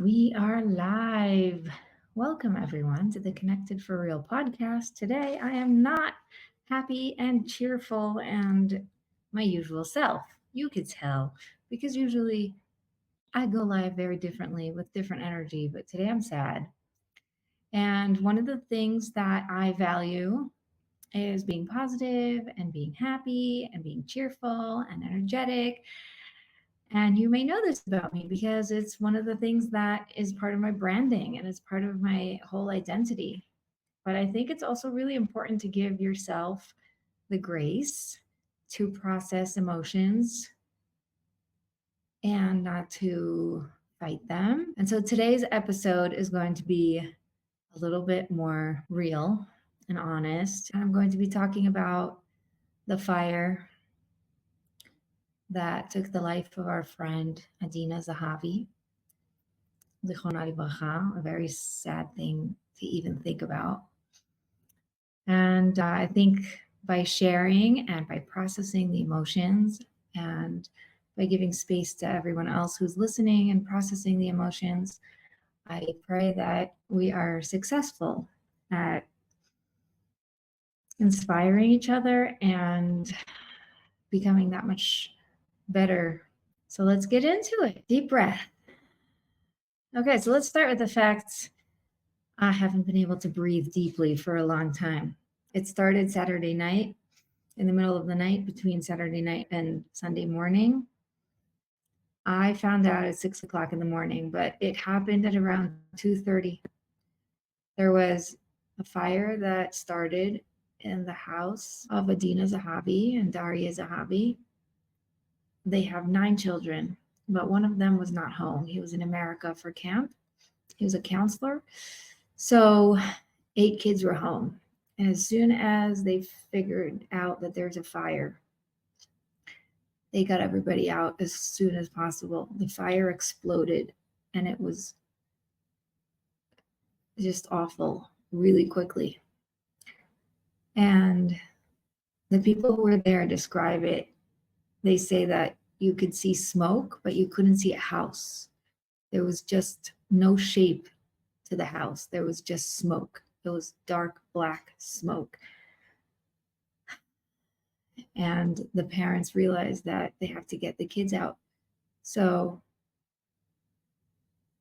We are live. Welcome, everyone, to the Connected for Real podcast. Today, I am not happy and cheerful and my usual self. You could tell because usually I go live very differently with different energy, but today I'm sad. And one of the things that I value is being positive and being happy and being cheerful and energetic. And you may know this about me because it's one of the things that is part of my branding and it's part of my whole identity. But I think it's also really important to give yourself the grace to process emotions and not to fight them. And so today's episode is going to be a little bit more real and honest. And I'm going to be talking about the fire that took the life of our friend Adina Zehavi, a very sad thing to even think about. And I think by sharing and by processing the emotions and by giving space to everyone else who's listening and processing the emotions, I pray that we are successful at inspiring each other and becoming that much better. So let's get into it. Deep breath. Okay, so let's start with the fact I haven't been able to breathe deeply for a long time. It started Saturday night, in the middle of the night, between Saturday night and Sunday morning. I found out at 6 o'clock in the morning, but it happened at around 2:30. There was a fire that started in the house of Adina Zehavi and Daria Zehavi. They have 9 children, but one of them was not home. He was in America for camp. He was a counselor. So 8 kids were home. And as soon as they figured out that there's a fire, they got everybody out as soon as possible. The fire exploded and it was just awful really quickly. And the people who were there describe it. They say that you could see smoke, but you couldn't see a house. There was just no shape to the house. There was just smoke. It was dark black smoke. And the parents realized that they have to get the kids out. So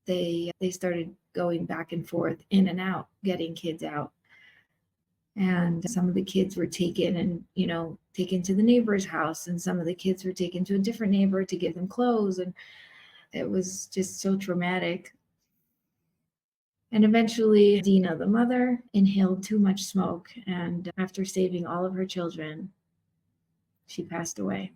they started going back and forth, in and out, getting kids out. And some of the kids were taken and, taken to the neighbor's house. And some of the kids were taken to a different neighbor to give them clothes. And it was just so traumatic. And eventually, Dina, the mother, inhaled too much smoke. And after saving all of her children, she passed away.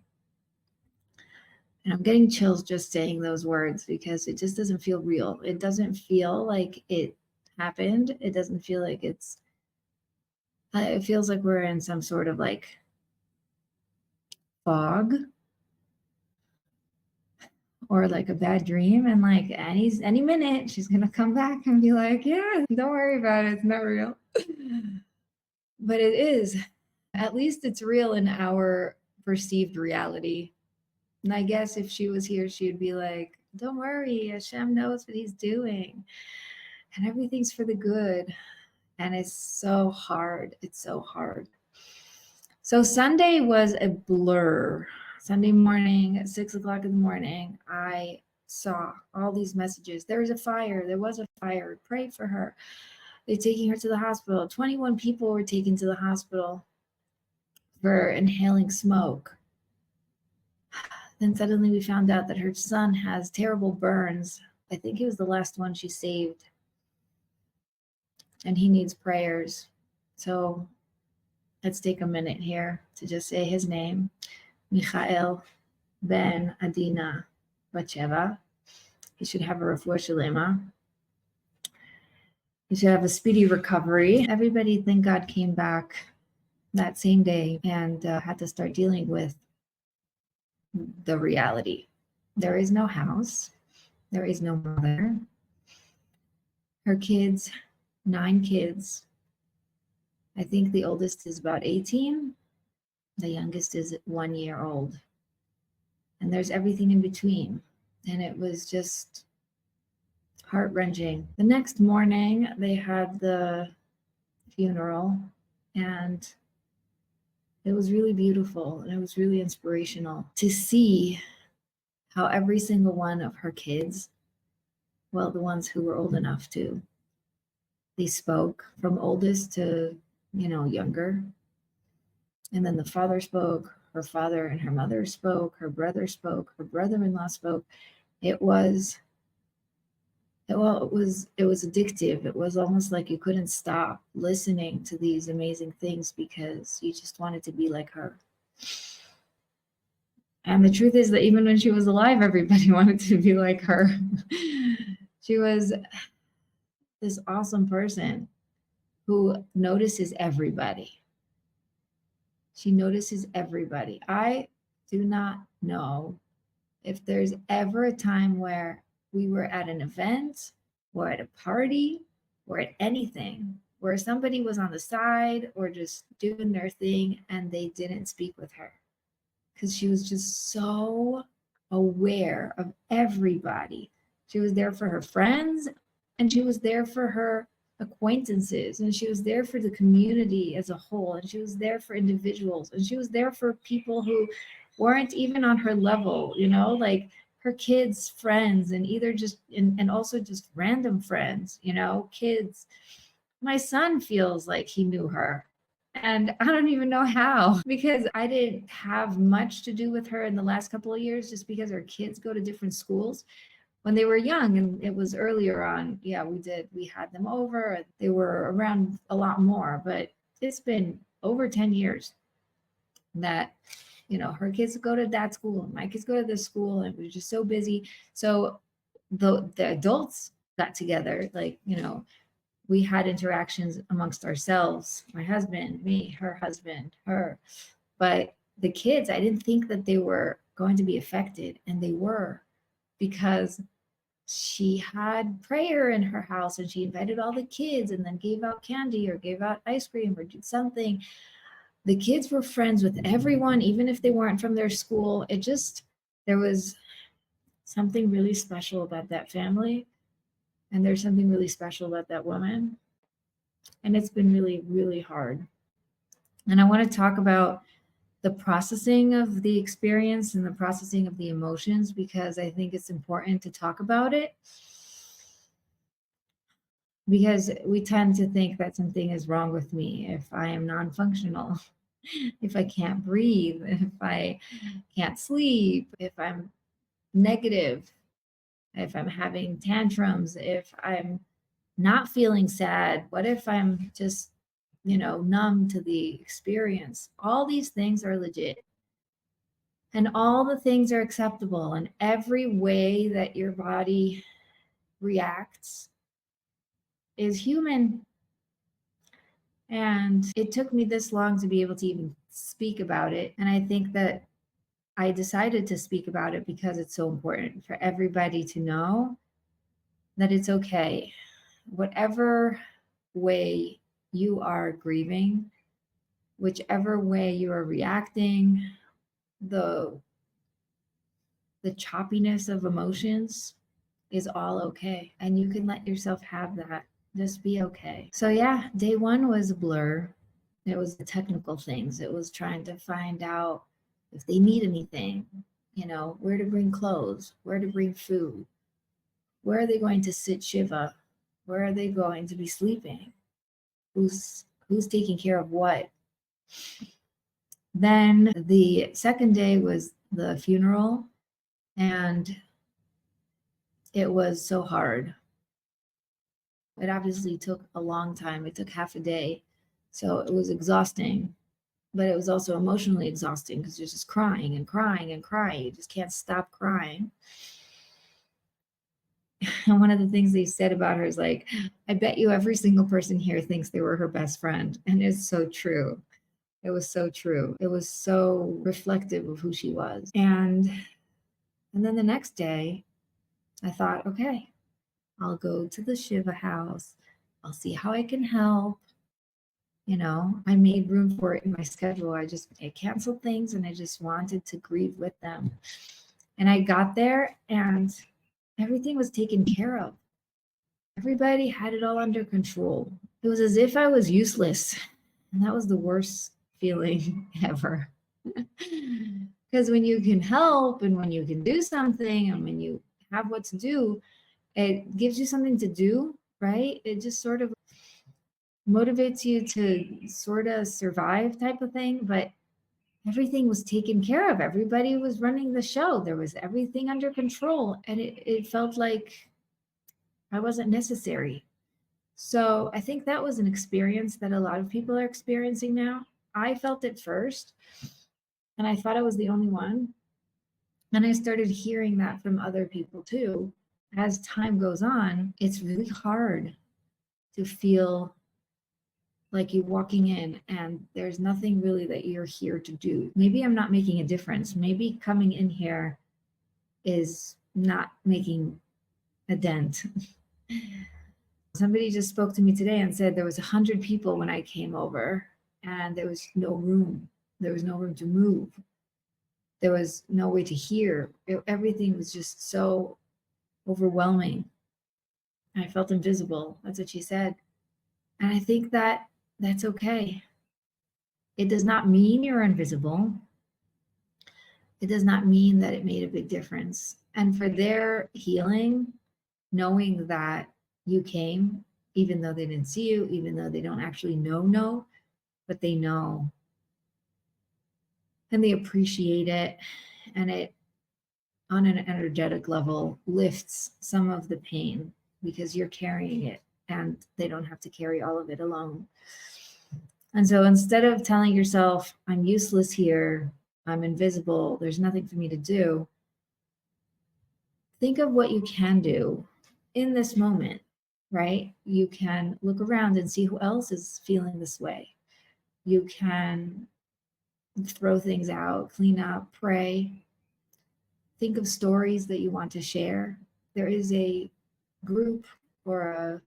And I'm getting chills just saying those words because it just doesn't feel real. It doesn't feel like it happened. It doesn't feel like it feels like we're in some sort of like fog or like a bad dream. And like any minute she's going to come back and be like, yeah, don't worry about it. It's not real. But it is. At least it's real in our perceived reality. And I guess if she was here, she'd be like, don't worry, Hashem knows what he's doing. And everything's for the good. And it's so hard. It's so hard. So Sunday was a blur. Sunday morning at 6 o'clock in the morning, I saw all these messages. There was a fire. There was a fire. Pray for her. They're taking her to the hospital. 21 people were taken to the hospital for inhaling smoke. Then suddenly we found out that her son has terrible burns. I think he was the last one she saved. And he needs prayers. So let's take a minute here to just say his name. Michael ben Adina Bat-Chen. He should have a refuah shalema. He should have a speedy recovery. Everybody, thank God, came back that same day and had to start dealing with the reality. There is no house. There is no mother. Her kids, 9 kids. I think the oldest is about 18. The youngest is 1 year old. And there's everything in between. And it was just heart-wrenching. The next morning, they had the funeral, and it was really beautiful, and it was really inspirational to see how every single one of her kids, well, the ones who were old enough to, they spoke from oldest to, younger. And then the father spoke, her father and her mother spoke, her brother spoke, her brother-in-law spoke. It was addictive. It was almost like you couldn't stop listening to these amazing things because you just wanted to be like her. And the truth is that even when she was alive, everybody wanted to be like her. She was this awesome person who notices everybody. She notices everybody. I do not know if there's ever a time where we were at an event or at a party or at anything where somebody was on the side or just doing their thing and they didn't speak with her, because she was just so aware of everybody. She was there for her friends, and she was there for her acquaintances, and she was there for the community as a whole, and she was there for individuals, and she was there for people who weren't even on her level, like her kids' friends, and either just and also just random friends, kids. My son feels like he knew her, and I don't even know how, because I didn't have much to do with her in the last couple of years, just because her kids go to different schools. When they were young, and it was earlier on, yeah, we had them over. They were around a lot more, but it's been over 10 years that, her kids go to that school and my kids go to this school, and we're just so busy. So the adults got together, like, we had interactions amongst ourselves, my husband, me, her husband, her. But the kids, I didn't think that they were going to be affected, and they were, because she had prayer in her house, and she invited all the kids and then gave out candy or gave out ice cream or did something. The kids were friends with everyone, even if they weren't from their school. There was something really special about that family. And there's something really special about that woman. And it's been really, really hard. And I want to talk about the processing of the experience and the processing of the emotions, because I think it's important to talk about it. Because we tend to think that something is wrong with me if I am non-functional, if I can't breathe, if I can't sleep, if I'm negative, if I'm having tantrums, if I'm not feeling sad. What if I'm just, numb to the experience? All these things are legit. And all the things are acceptable. And every way that your body reacts is human. And it took me this long to be able to even speak about it. And I think that I decided to speak about it because it's so important for everybody to know that it's okay. Whatever way you are grieving, whichever way you are reacting, the choppiness of emotions is all okay. And you can let yourself have that. Just be okay. So yeah, day one was a blur. It was the technical things. It was trying to find out if they need anything, where to bring clothes, where to bring food, where are they going to sit Shiva, where are they going to be sleeping, who's taking care of what. Then the second day was the funeral, and it was so hard. It obviously took a long time. It took half a day. So it was exhausting, but it was also emotionally exhausting because you're just crying and crying and crying. You just can't stop crying. And one of the things they said about her is like, I bet you every single person here thinks they were her best friend. And it's so true. It was so true. It was so reflective of who she was. And then the next day, I thought, okay, I'll go to the Shiva house. I'll see how I can help. I made room for it in my schedule. I canceled things, and I just wanted to grieve with them. And I got there, and everything was taken care of. Everybody had it all under control. It was as if I was useless. And that was the worst feeling ever. Because when you can help and when you can do something and when you have what to do, it gives you something to do, right? It just sort of motivates you to sort of survive type of thing. But everything was taken care of. Everybody was running the show. There was everything under control. And it felt like I wasn't necessary. So I think that was an experience that a lot of people are experiencing now. I felt it first, and I thought I was the only one. And I started hearing that from other people too. As time goes on, it's really hard to feel like you're walking in and there's nothing really that you're here to do. Maybe I'm not making a difference. Maybe coming in here is not making a dent. Somebody just spoke to me today and said there was 100 people when I came over and there was no room. There was no room to move. There was no way to hear. Everything was just so overwhelming. I felt invisible. That's what she said. And I think that that's okay. It does not mean you're invisible. It does not mean that it made a big difference. And for their healing, knowing that you came, even though they didn't see you, even though they don't actually know, but they know. And they appreciate it. And it, on an energetic level, lifts some of the pain because you're carrying it and they don't have to carry all of it alone. And so instead of telling yourself, I'm useless here, I'm invisible, there's nothing for me to do, think of what you can do in this moment, right? You can look around and see who else is feeling this way. You can throw things out, clean up, pray. Think of stories that you want to share. There is a group I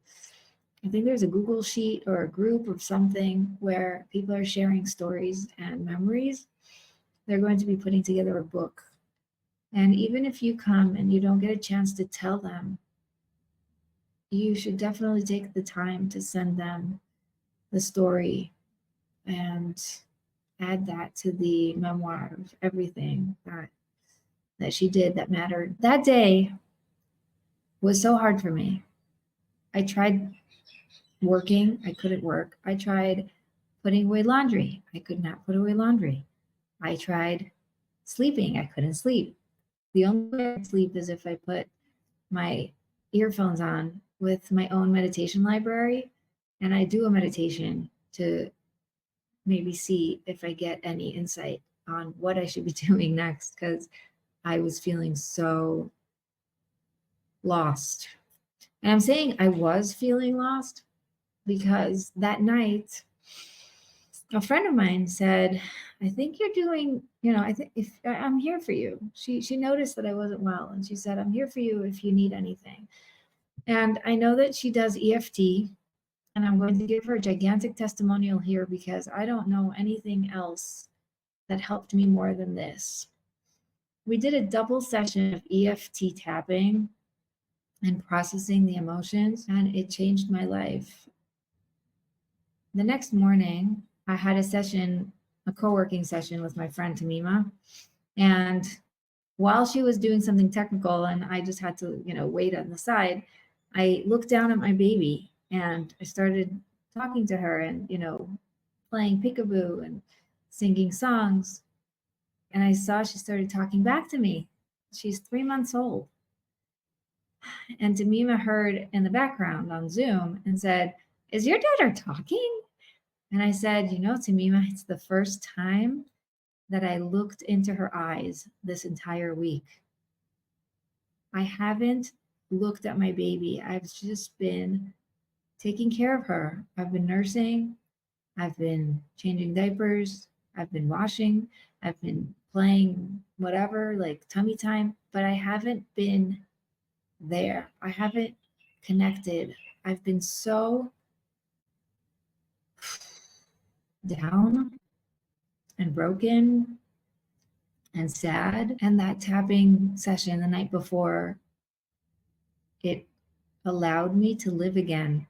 think there's a Google sheet or a group of something where people are sharing stories and memories. They're going to be putting together a book. And even if you come and you don't get a chance to tell them, you should definitely take the time to send them the story and add that to the memoir of everything that she did that mattered. That day was so hard for me. I tried working, I couldn't work. I tried putting away laundry, I could not put away laundry. I tried sleeping, I couldn't sleep. The only way I could sleep is if I put my earphones on with my own meditation library and I do a meditation to maybe see if I get any insight on what I should be doing next, because I was feeling so lost. And I'm saying I was feeling lost because that night, a friend of mine said, I think you're doing, I think if I'm here for you. She noticed that I wasn't well and she said, I'm here for you if you need anything. And I know that she does EFT, and I'm going to give her a gigantic testimonial here because I don't know anything else that helped me more than this. We did a double session of EFT tapping and processing the emotions, and it changed my life. The next morning, I had a co-working session with my friend Tamima. And while she was doing something technical and I just had to, wait on the side, I looked down at my baby and I started talking to her and, playing peekaboo and singing songs. And I saw she started talking back to me. She's 3 months old. And Tamima heard in the background on Zoom and said, is your daughter talking? And I said, Tamima, it's the first time that I looked into her eyes this entire week. I haven't looked at my baby. I've just been taking care of her. I've been nursing. I've been changing diapers. I've been washing. I've been playing whatever, like tummy time, but I haven't been there. I haven't connected. I've been so down and broken and sad. And that tapping session the night before, it allowed me to live again.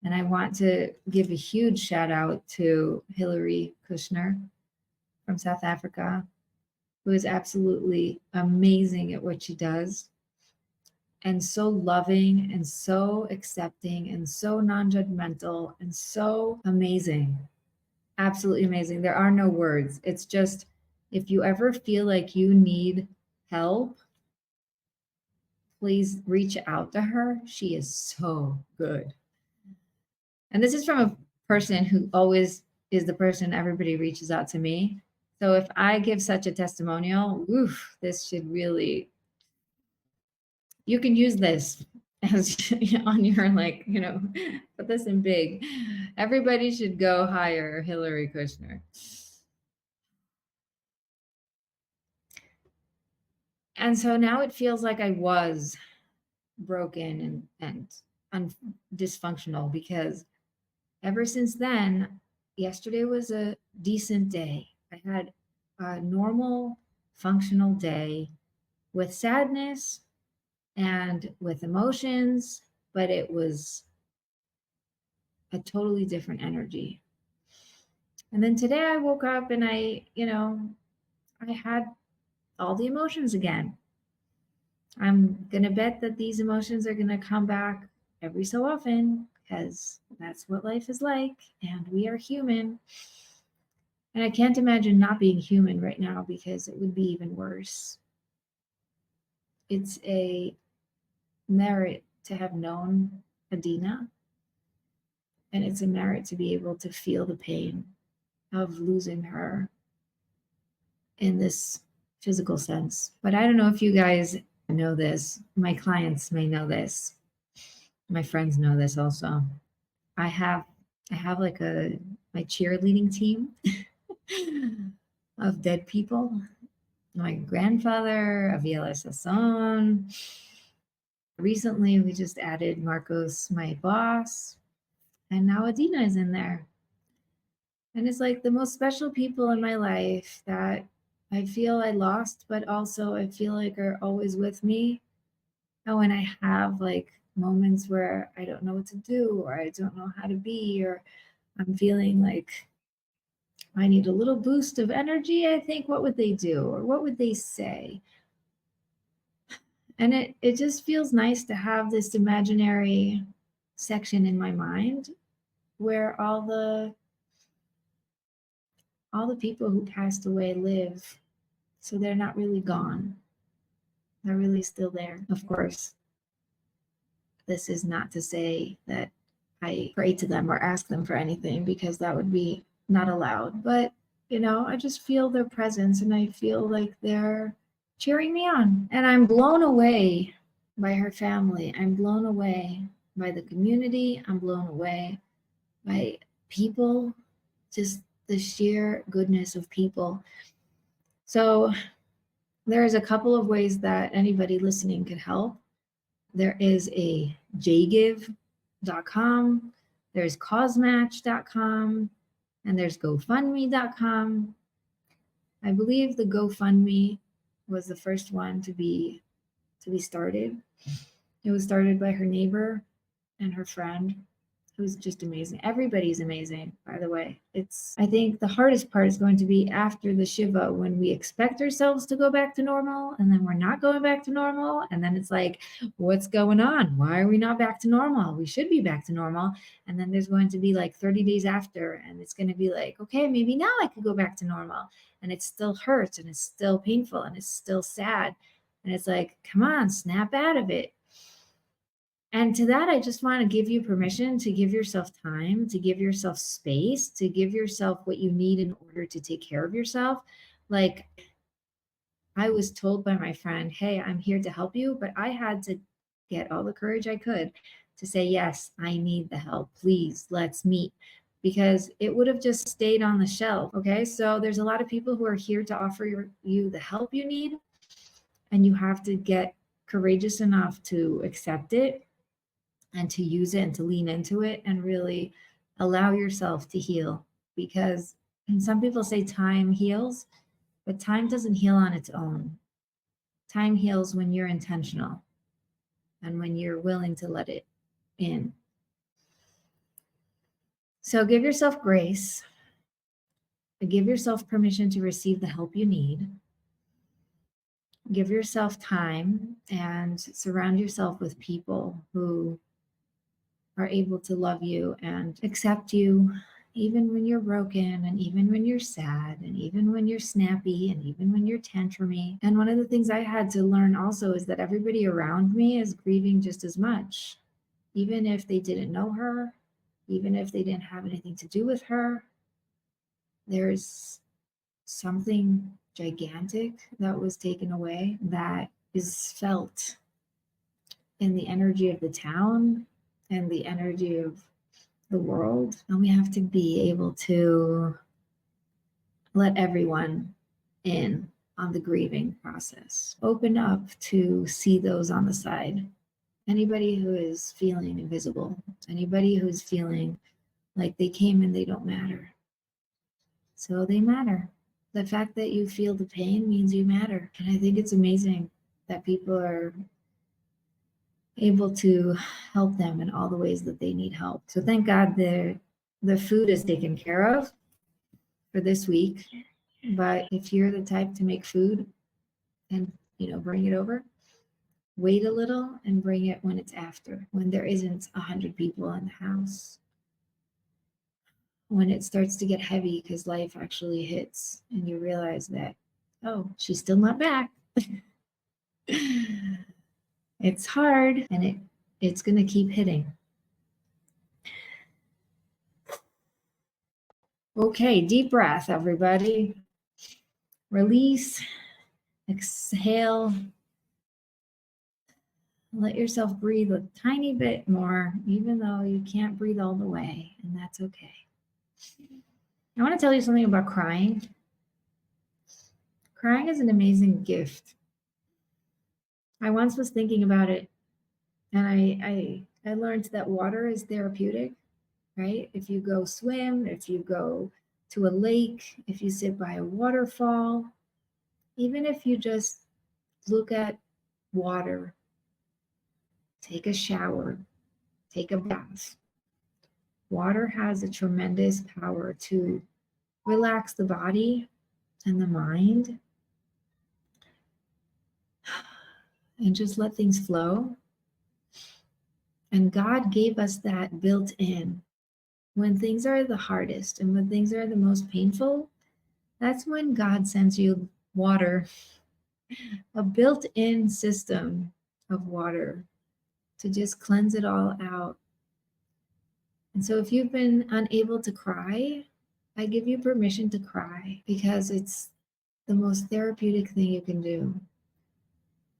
And I want to give a huge shout out to Hillary Kushner from South Africa, who is absolutely amazing at what she does, and so loving and so accepting and so non-judgmental and so amazing. Absolutely amazing. There are no words. It's just, if you ever feel like you need help, please reach out to her. She is so good. And this is from a person who always is the person everybody reaches out to me. So if I give such a testimonial, oof, this should really, you can use this as on your, like, put this in big. Everybody should go hire Hillary Kushner. And so now it feels like I was broken and dysfunctional, because ever since then, yesterday was a decent day. I had a normal, functional day with sadness and with emotions, but it was a totally different energy. And then today I woke up and I had all the emotions again. I'm going to bet that these emotions are going to come back every so often, because that's what life is like, and we are human. And I can't imagine not being human right now, because it would be even worse. It's a merit to have known Adina, and it's a merit to be able to feel the pain of losing her in this physical sense. But I don't know if you guys know this. My clients may know this. My friends know this also. I have like my cheerleading team of dead people. My grandfather, Aviela Sasson. Recently, we just added Marcos, my boss, and now Adina is in there. And it's like the most special people in my life that I feel I lost, but also I feel like are always with me. And when I have like moments where I don't know what to do, or I don't know how to be, or I'm feeling like I need a little boost of energy, I think, what would they do? Or what would they say? And it just feels nice to have this imaginary section in my mind where all the people who passed away live. So they're not really gone. They're really still there. Of course, this is not to say that I pray to them or ask them for anything, because that would be not allowed. But, I just feel their presence, and I feel like they're cheering me on. And I'm blown away by her family. I'm blown away by the community. I'm blown away by people, just the sheer goodness of people. So there's a couple of ways that anybody listening could help. There is a jgive.com, there's causematch.com, and there's gofundme.com. I believe the GoFundMe was the first one to be started. It was started by her neighbor and her friend, who's just amazing. Everybody's amazing, by the way. I think the hardest part is going to be after the Shiva, when we expect ourselves to go back to normal, and then we're not going back to normal. And then it's like, what's going on? Why are we not back to normal? We should be back to normal. And then there's going to be like 30 days after, and it's going to be like, okay, maybe now I could go back to normal. And it still hurts, and it's still painful, and it's still sad. And it's like, come on, snap out of it. And to that, I just want to give you permission to give yourself time, to give yourself space, to give yourself what you need in order to take care of yourself. Like, I was told by my friend, hey, I'm here to help you, but I had to get all the courage I could to say, yes, I need the help. Please, let's meet. Because it would have just stayed on the shelf. Okay. So there's a lot of people who are here to offer you the help you need. And you have to get courageous enough to accept it, and to use it, and to lean into it, and really allow yourself to heal. Because, and some people say time heals, but time doesn't heal on its own. Time heals when you're intentional. and when you're willing to let it in. So give yourself grace. Give yourself permission to receive the help you need. Give yourself time and surround yourself with people who are able to love you and accept you, even when you're broken, and even when you're sad, and even when you're snappy, and even when you're tantrumy. And one of the things I had to learn also is that everybody around me is grieving just as much, even if they didn't know her, even if they didn't have anything to do with her. There's something gigantic that was taken away that is felt in the energy of the town and the energy of the world. And we have to be able to let everyone in on the grieving process. Open up to see those on the side. Anybody who is feeling invisible, anybody who's feeling like they came and they don't matter. So they matter. The fact that you feel the pain means you matter. And I think it's amazing that people are able to help them in all the ways that they need help. So thank God the food is taken care of for this week. But if you're the type to make food and bring it over, wait a little and bring it when it's after, when there isn't 100 people in the house, when it starts to get heavy because life actually hits and you realize that, oh, she's still not back. It's hard, and it's going to keep hitting. Okay, deep breath, everybody. Release, exhale. Let yourself breathe a tiny bit more, even though you can't breathe all the way, and that's okay. I want to tell you something about crying. Crying is an amazing gift. I once was thinking about it, and I learned that water is therapeutic, right? If you go swim, if you go to a lake, if you sit by a waterfall, even if you just look at water, take a shower, take a bath, water has a tremendous power to relax the body and the mind and just let things flow. And God gave us that built in. When things are the hardest and when things are the most painful, that's when God sends you water, a built-in system of water to just cleanse it all out. And so if you've been unable to cry, I give you permission to cry, because it's the most therapeutic thing you can do.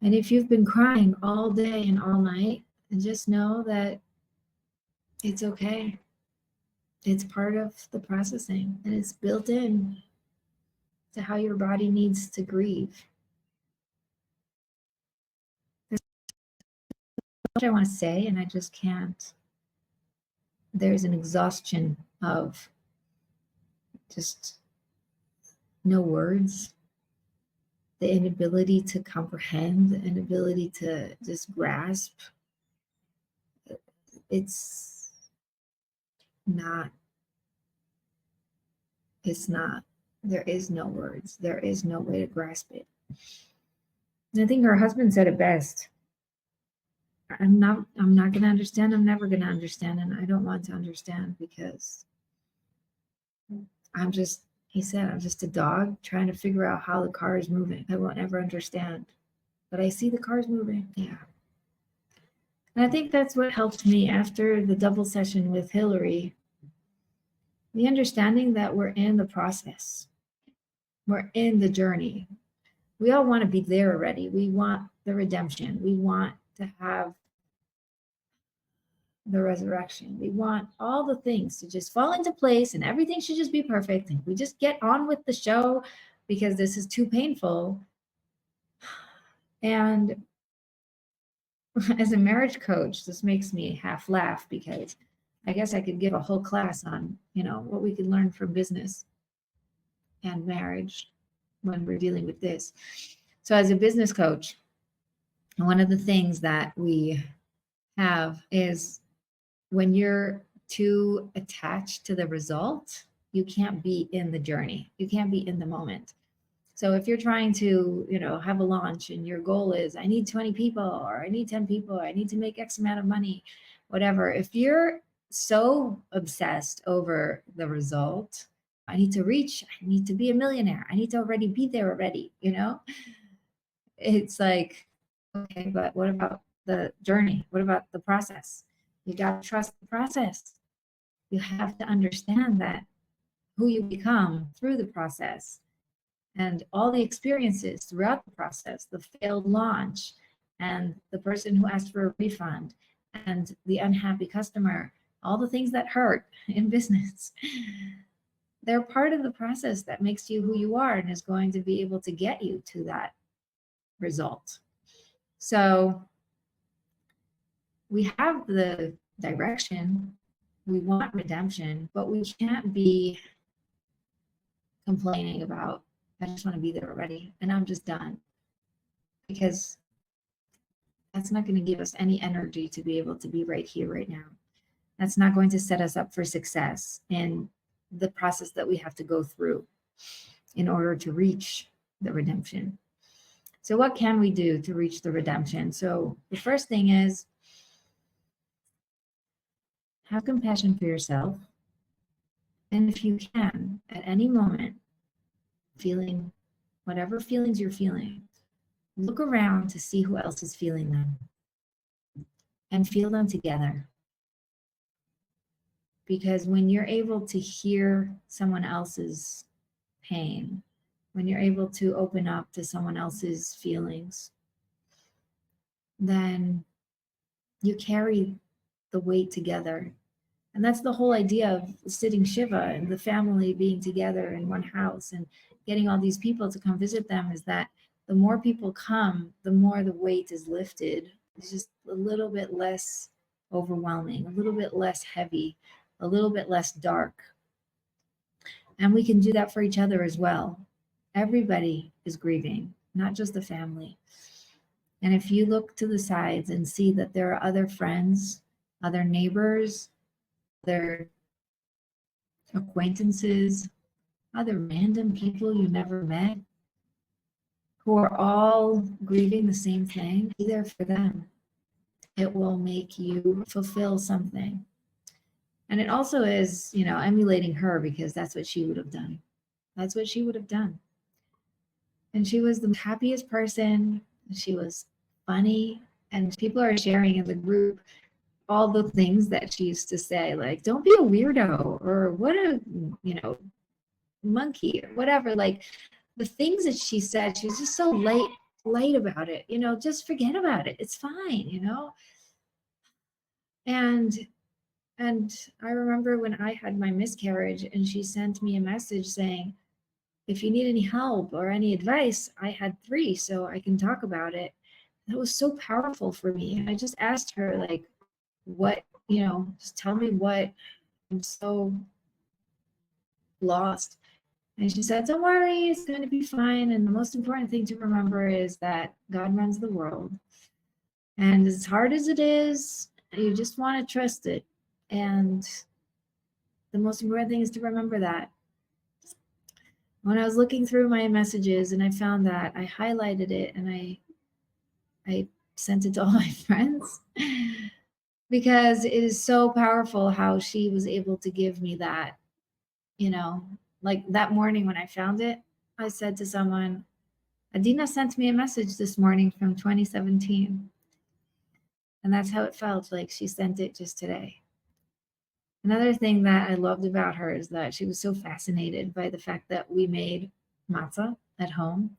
And if you've been crying all day and all night, and just know that it's okay. It's part of the processing, and it's built in to how your body needs to grieve. There's so much I want to say, and I just can't. There's an exhaustion of just no words, the inability to comprehend, the inability to just grasp. It's not. There is no words. There is no way to grasp it. And I think her husband said it best. I'm not going to understand. I'm never going to understand. And I don't want to understand, because he said, I'm just a dog trying to figure out how the car is moving. I won't ever understand, but I see the car's moving. Yeah. And I think that's what helped me after the double session with Hillary. The understanding that we're in the process. We're in the journey. We all want to be there already. We want the redemption. We want to have the resurrection. We want all the things to just fall into place, and everything should just be perfect. And we just get on with the show because this is too painful. And as a marriage coach, this makes me half laugh, because I guess I could give a whole class on, what we can learn from business and marriage when we're dealing with this. So as a business coach, And one of the things that we have is when you're too attached to the result, you can't be in the journey. You can't be in the moment. So if you're trying to, have a launch and your goal is I need 20 people or I need 10 people, or I need to make X amount of money, whatever. If you're so obsessed over the result, I need to be a millionaire. I need to already be there already. It's like, okay, but what about the journey? What about the process? You got to trust the process. You have to understand that who you become through the process and all the experiences throughout the process, the failed launch and the person who asked for a refund and the unhappy customer, all the things that hurt in business. They're part of the process that makes you who you are and is going to be able to get you to that result. So we have the direction, we want redemption, but we can't be complaining about, I just want to be there already and I'm just done. Because that's not going to give us any energy to be able to be right here, right now. That's not going to set us up for success in the process that we have to go through in order to reach the redemption. So what can we do to reach the redemption? So the first thing is have compassion for yourself. And if you can, at any moment, feeling whatever feelings you're feeling, look around to see who else is feeling them and feel them together. Because when you're able to hear someone else's pain, when you're able to open up to someone else's feelings, then you carry the weight together. And that's the whole idea of sitting Shiva and the family being together in one house and getting all these people to come visit them, is that the more people come, the more the weight is lifted. It's just a little bit less overwhelming, a little bit less heavy, a little bit less dark. And we can do that for each other as well. Everybody is grieving, not just the family. And if you look to the sides and see that there are other friends, other neighbors, other acquaintances, other random people you never met who are all grieving the same thing, be there for them. It will make you fulfill something. And it also is, emulating her, because that's what she would have done. That's what she would have done. And she was the happiest person. She was funny. And people are sharing in the group all the things that she used to say, like, don't be a weirdo, or what a, monkey, or whatever. Like, the things that she said, she was just so light about it. Just forget about it. It's fine, And I remember when I had my miscarriage and she sent me a message saying, if you need any help or any advice, I had 3, so I can talk about it. That was so powerful for me. And I just asked her, like, what, just tell me what, I'm so lost. And she said, don't worry, it's going to be fine. And the most important thing to remember is that God runs the world. And as hard as it is, you just want to trust it. And the most important thing is to remember that. When I was looking through my messages and I found that, I highlighted it and I sent it to all my friends because it is so powerful how she was able to give me that, like that morning when I found it, I said to someone, Adina sent me a message this morning from 2017. And that's how it felt, like she sent it just today. Another thing that I loved about her is that she was so fascinated by the fact that we made matzah at home.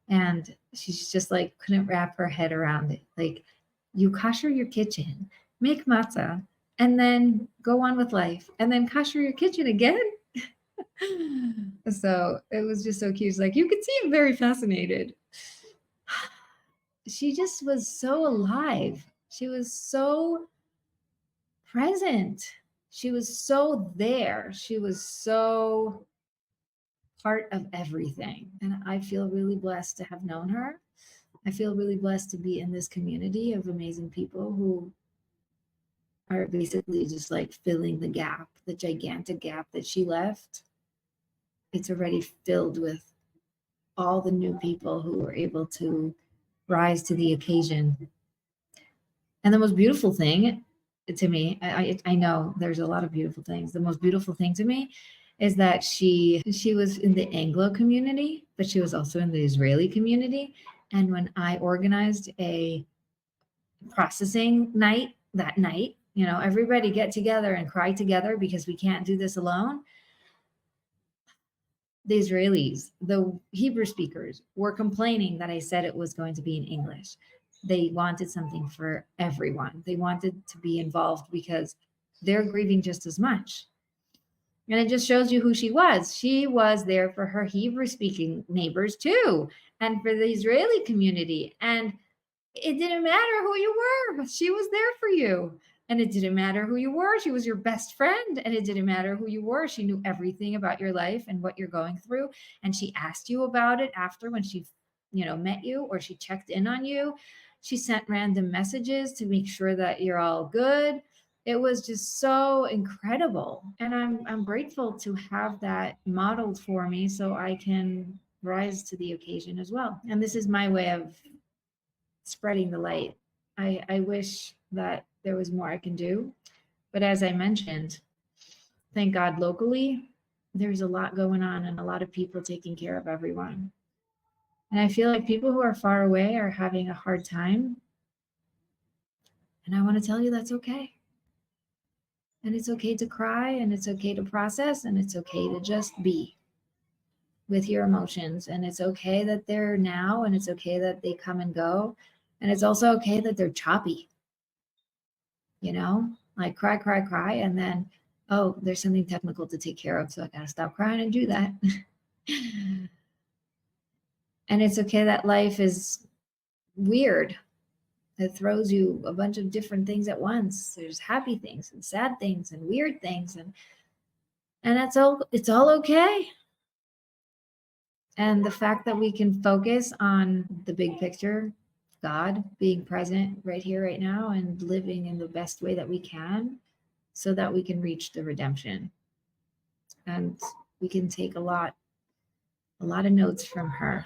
And she's just like, couldn't wrap her head around it. Like, you kosher your kitchen, make matzah, and then go on with life, and then kosher your kitchen again. So it was just so cute. It's like, you could see I'm very fascinated. She just was so alive. She was so present. She was so there. She was so part of everything. And I feel really blessed to have known her. I feel really blessed to be in this community of amazing people who are basically just like filling the gap, the gigantic gap that she left. It's already filled with all the new people who were able to rise to the occasion. And the most beautiful thing to me, I know there's a lot of beautiful things. The most beautiful thing to me is that she was in the Anglo community, but she was also in the Israeli community. And when I organized a processing night that night, everybody get together and cry together because we can't do this alone. The Israelis, the Hebrew speakers, were complaining that I said it was going to be in English. They wanted something for everyone. They wanted to be involved because they're grieving just as much. And it just shows you who she was. She was there for her Hebrew speaking neighbors too, and for the Israeli community. And it didn't matter who you were. She was there for you. And it didn't matter who you were. She was your best friend. And it didn't matter who you were. She knew everything about your life and what you're going through. And she asked you about it after, when she, met you, or she checked in on you. She sent random messages to make sure that you're all good. It was just so incredible. And I'm grateful to have that modeled for me so I can rise to the occasion as well. And this is my way of spreading the light. I wish that there was more I can do. But as I mentioned, thank God locally, there's a lot going on and a lot of people taking care of everyone. And I feel like people who are far away are having a hard time. And I want to tell you that's okay. And it's okay to cry, and it's okay to process, and it's okay to just be with your emotions. And it's okay that they're now, and it's okay that they come and go. And it's also okay that they're choppy. Like cry, and then, oh, there's something technical to take care of, so I gotta stop crying and do that. And it's okay that life is weird. It throws you a bunch of different things at once. There's happy things and sad things and weird things, and that's all. It's all okay. And the fact that we can focus on the big picture, God being present right here, right now, and living in the best way that we can, so that we can reach the redemption. And we can take a lot of notes from her.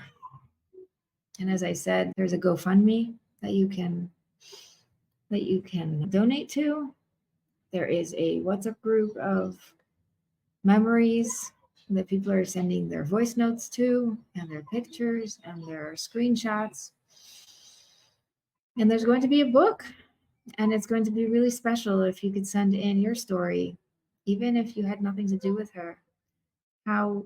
And as I said, there's a GoFundMe that you can donate to. There is a WhatsApp group of memories that people are sending their voice notes to, and their pictures and their screenshots. And there's going to be a book, and it's going to be really special if you could send in your story, even if you had nothing to do with her, how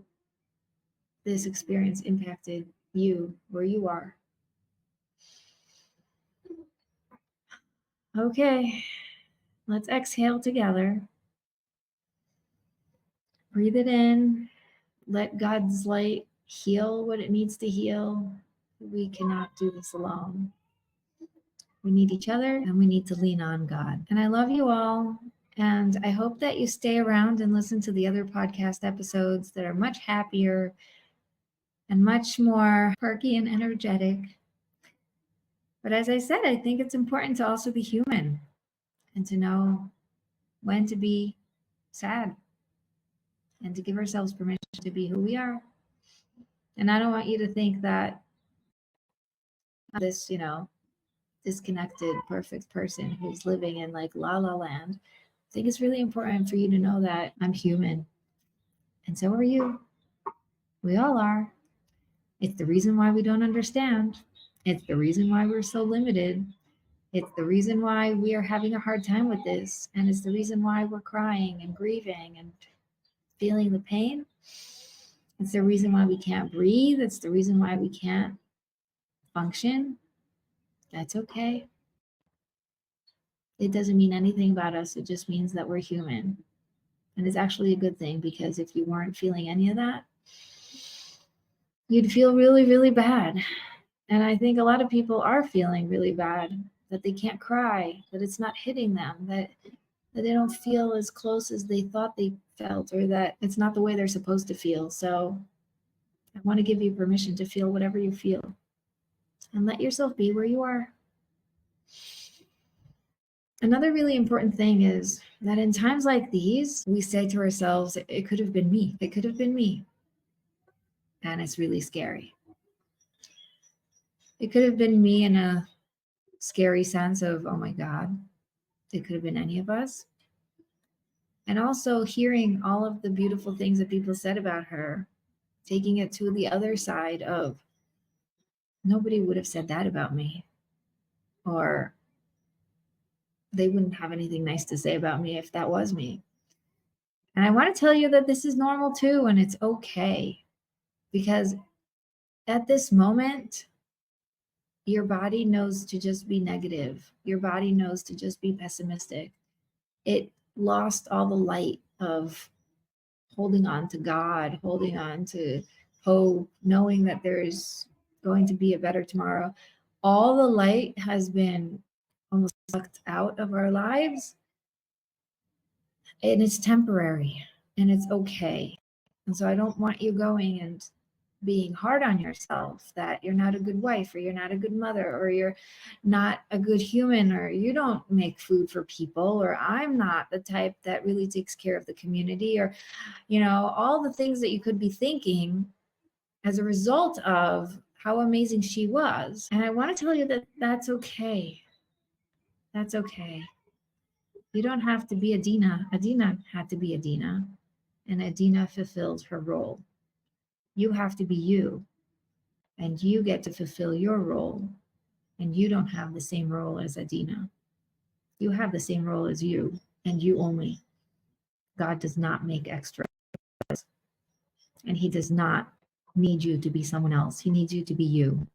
this experience impacted you where you are. Okay, let's exhale together. Breathe it in. Let God's light heal what it needs to heal. We cannot do this alone. We need each other, and we need to lean on God. And I love you all. And I hope that you stay around and listen to the other podcast episodes that are much happier and much more perky and energetic. But as I said, I think it's important to also be human and to know when to be sad and to give ourselves permission to be who we are. And I don't want you to think that this, disconnected, perfect person who's living in like la la land. I think it's really important for you to know that I'm human. And so are you. We all are. It's the reason why we don't understand. It's the reason why we're so limited. It's the reason why we are having a hard time with this. And it's the reason why we're crying and grieving and feeling the pain. It's the reason why we can't breathe. It's the reason why we can't function. That's okay. It doesn't mean anything about us. It just means that we're human. And it's actually a good thing, because if you weren't feeling any of that, you'd feel really, really bad. And I think a lot of people are feeling really bad, that they can't cry, that it's not hitting them, that they don't feel as close as they thought they felt, or that it's not the way they're supposed to feel. So I want to give you permission to feel whatever you feel. and let yourself be where you are. Another really important thing is that in times like these, we say to ourselves, it could have been me. It could have been me. And it's really scary. It could have been me in a scary sense of, oh my God, it could have been any of us. And also hearing all of the beautiful things that people said about her, taking it to the other side of, nobody would have said that about me. Or they wouldn't have anything nice to say about me if that was me. And I want to tell you that this is normal too, and it's okay. Because at this moment, your body knows to just be negative. Your body knows to just be pessimistic. It lost all the light of holding on to God, holding on to hope, knowing that there's going to be a better tomorrow. All the light has been almost sucked out of our lives, and it's temporary, and it's okay. And so I don't want you going and being hard on yourself that you're not a good wife, or you're not a good mother, or you're not a good human, or you don't make food for people, or I'm not the type that really takes care of the community, or all the things that you could be thinking as a result of how amazing she was. And I want to tell you that that's okay. That's okay. You don't have to be Adina. Adina had to be Adina, and Adina fulfilled her role. You have to be you, and you get to fulfill your role. And you don't have the same role as Adina. You have the same role as you, and you only. God does not make extras, and he does not need you to be someone else. He needs you to be you.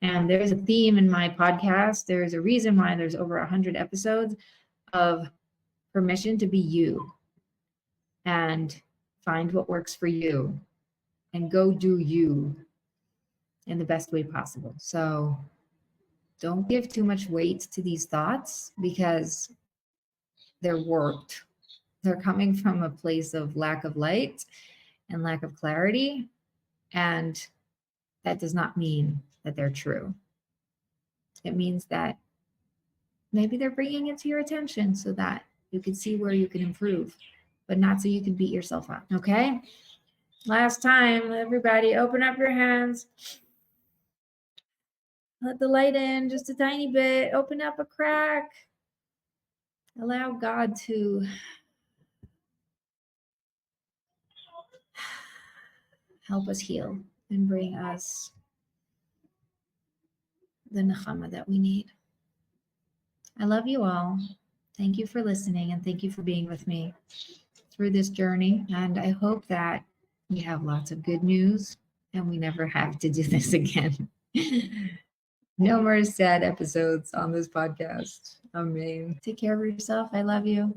And there's a theme in my podcast. There's a reason why there's over 100 episodes of permission to be you and find what works for you and go do you in the best way possible. So don't give too much weight to these thoughts, because they're warped. They're coming from a place of lack of light and lack of clarity. And that does not mean that they're true. It means that maybe they're bringing it to your attention so that you can see where you can improve, but not so you can beat yourself up. Okay? Last time, everybody, open up your hands. Let the light in just a tiny bit. Open up a crack. Allow God to help us heal and bring us the nechama that we need. I love you all. Thank you for listening, and thank you for being with me through this journey. And I hope that we have lots of good news and we never have to do this again. No more sad episodes on this podcast. Amen. Take care of yourself. I love you.